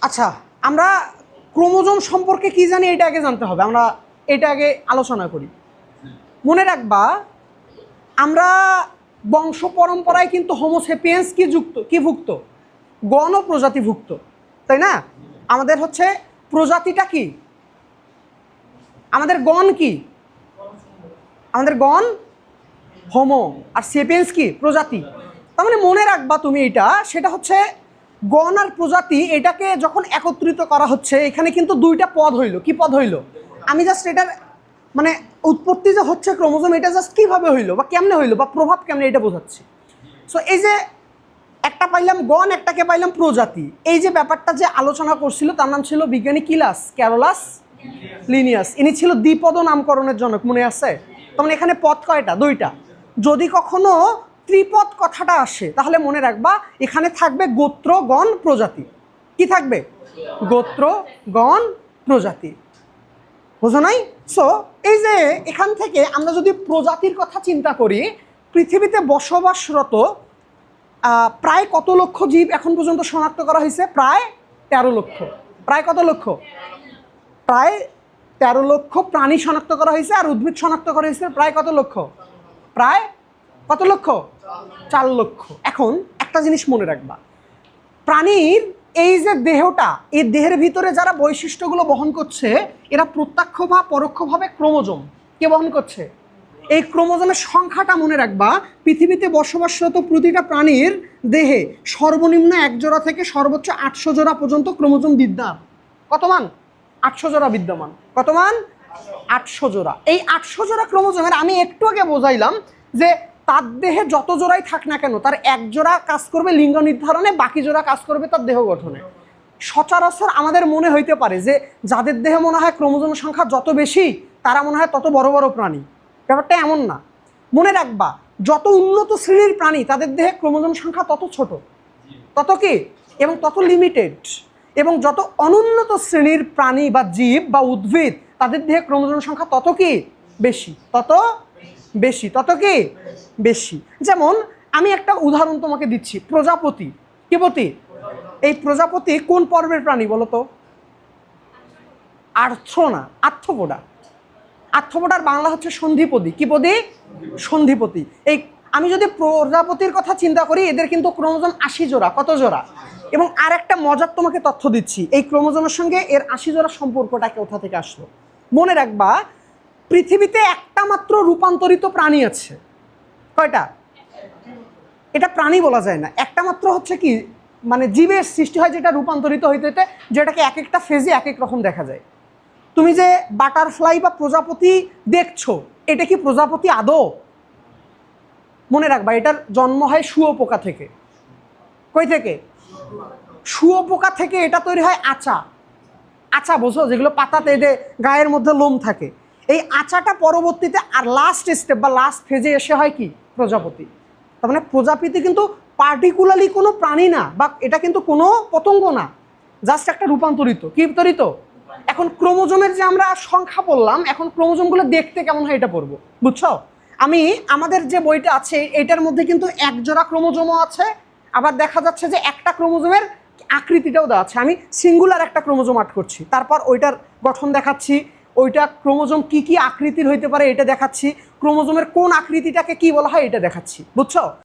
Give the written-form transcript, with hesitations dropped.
আচ্ছা, আমরা ক্রোমোজোম সম্পর্কে কি জানি এটা আগে জানতে হবে। আমরা এটা আগে আলোচনা করি। মনে রাখবা, আমরা বংশ পরম্পরায় কিন্তু হোমোসেপিয়েন্স কি ভুক্ত? গণ ও প্রজাতিভুক্ত, তাই না? আমাদের হচ্ছে প্রজাতিটা কি? আমাদের গণ কি? আমাদের গণ হোমো, আর সেপিয়েন্স কি? প্রজাতি। তার মানে মনে রাখবা তুমি এটা, সেটা হচ্ছে গণ আর প্রজাতি, এটাকে যখন একত্রিত করা হচ্ছে এখানে কিন্তু দুইটা পদ হইল। কি পদ হইল? আমি জাস্ট এটার মানে উৎপত্তি যে হচ্ছে ক্রোমোজোম, এটা জাস্ট কীভাবে হইলো বা কেমনে হইলো বা প্রভাব কেমনে, এটা বোঝাচ্ছি। সো এই যে একটা পাইলাম গণ, একটাকে পাইলাম প্রজাতি, এই যে ব্যাপারটা যে আলোচনা করছিল তার নাম ছিল বিজ্ঞানী ক্যারোলাস লিনিয়াস। ইনি ছিল দ্বিপদ নামকরণের জনক, মনে আছে? তখন এখানে পদ কয়টা? দুইটা। যদি কখনো ত্রিপদ কথাটা আসে তাহলে মনে রাখবা এখানে থাকবে গোত্র, গণ, প্রজাতি। কি থাকবে? গোত্র, গণ, প্রজাতি। বোঝো নাই? সো এই যে এখান থেকে আমরা যদি প্রজাতির কথা চিন্তা করি, পৃথিবীতে বসবাসরত প্রায় কত লক্ষ জীব এখন পর্যন্ত শনাক্ত করা হয়েছে? প্রায় 13 লক্ষ। প্রায় কত লক্ষ? প্রায় 13 লক্ষ প্রাণী শনাক্ত করা হয়েছে। আর উদ্ভিদ শনাক্ত করা হয়েছে প্রায় কত লক্ষ? প্রায় কত লক্ষ? 4 লক্ষ। এখন একটা জিনিস মনে রাখবা, প্রাণীর এই যে দেহটা, এই দেহের ভিতরে যারা বৈশিষ্ট্যগুলো বহন করছে এরা প্রত্যক্ষ বা পরোক্ষভাবে ক্রোমোজোম কে বহন করছে? এই ক্রোমোজোমের সংখ্যাটা মনে রাখবা, পৃথিবীতে বসবাসরত প্রতিটা প্রাণীর দেহে সর্বনিম্ন 1 জোড়া থেকে সর্বোচ্চ 800 জোড়া পর্যন্ত ক্রোমোজোম বিদ্যমান। কত মান? 800 জোড়া বিদ্যমান। কত মান? 800 জোড়া। এই 800 জোড়া ক্রোমোজোমের আমি একটু আগে বোঝাইলাম যে তার দেহে যত জোড়াই থাক না কেন, তার 1 জোড়া কাজ করবে লিঙ্গ নির্ধারণে, বাকি জোড়া কাজ করবে তার দেহ গঠনে। সচরাচর আমাদের মনে হইতে পারে যে যাদের দেহে মনে হয় ক্রোমোজোমের সংখ্যা যত বেশি তারা মনে হয় তত বড় বড় প্রাণী। ব্যাপারটা এমন না। মনে রাখবা, যত উন্নত শ্রেণীর প্রাণী তাদের দেহে ক্রোমোজোম সংখ্যা তত ছোট, তত কি এবং তত লিমিটেড। এবং যত অনুন্নত শ্রেণীর প্রাণী বা জীব বা উদ্ভিদ তাদের দেহে ক্রোমোজোম সংখ্যা তত কি বেশি, তত বেশি, তত কি বেশি। যেমন আমি একটা উদাহরণ তোমাকে দিচ্ছি, প্রজাপতি। কি পতি? এই প্রজাপতি কোন পর্বের প্রাণী বলো তো? আর্থ্রোনা, আর্থ্রোপোডা। আর্থ্রোপোডার বাংলা হচ্ছে সন্ধিপতি। কি পদি? সন্ধিপতি। এই আমি যদি প্রজাপতির কথা চিন্তা করি, এদের কিন্তু ক্রোমোজোম 80 জোড়া। কত জোড়া? এবং আর একটা মজার তোমাকে তথ্য দিচ্ছি, এই ক্রোমোজোমের সঙ্গে এর 80 জোড়া সম্পর্কটা কোথা থেকে আসলো? মনে রাখবা, পৃথিবীতে একটা মাত্র রূপান্তরিত প্রাণী আছে। কয়টা? এটা প্রাণী বলা যায় না, একটা মাত্র হচ্ছে কি মানে জীবের সৃষ্টি হয় যেটা রূপান্তরিত হইতে হইতে, যেটাকে এক একটা ফেজে এক এক রকম দেখা যায়। তুমি যে বাটারফ্লাই বা প্রজাপতি দেখছো, এটা কি প্রজাপতি আদৌ? মনে রাখবা, এটার জন্ম হয় শুঁয়োপোকা থেকে। কই থেকে? শুঁয়োপোকা থেকে এটা তৈরি হয় আচা। আচা বোঝো, যেগুলো পাতাতে এদের গায়ের মধ্যে লোম থাকে। এই আচাটা পরবর্তীতে আর লাস্ট স্টেপ বা লাস্ট ফেজে এসে হয় কি? প্রজাপতি। তার মানে প্রজাপতি কিন্তু পার্টিকুলারলি কোনো প্রাণী না, বা এটা কিন্তু কোনো পতঙ্গ না, জাস্ট একটা রূপান্তরিত। কি বিতরিত? এখন ক্রোমোজোমের যে আমরা সংখ্যা পড়লাম, এখন ক্রোমোজোমগুলো দেখতে কেমন হয় এটা পড়বো, বুঝছো? আমি আমাদের যে বইটা আছে এটার মধ্যে কিন্তু 1 জোড়া ক্রোমোজোমও আছে, আবার দেখা যাচ্ছে যে একটা ক্রোমোজোমের আকৃতিটাও দেওয়া আছে। আমি সিঙ্গুলার একটা ক্রোমোজোম আর্ট করছি, তারপর ওইটার গঠন দেখাচ্ছি, ওইটা ক্রোমোজোম কি কি আকৃতির হইতে পারে এটা দেখাচ্ছি, ক্রোমোজোমের কোন আকৃতিটাকে কি বলা হয় এটা দেখাচ্ছি, বুঝছো?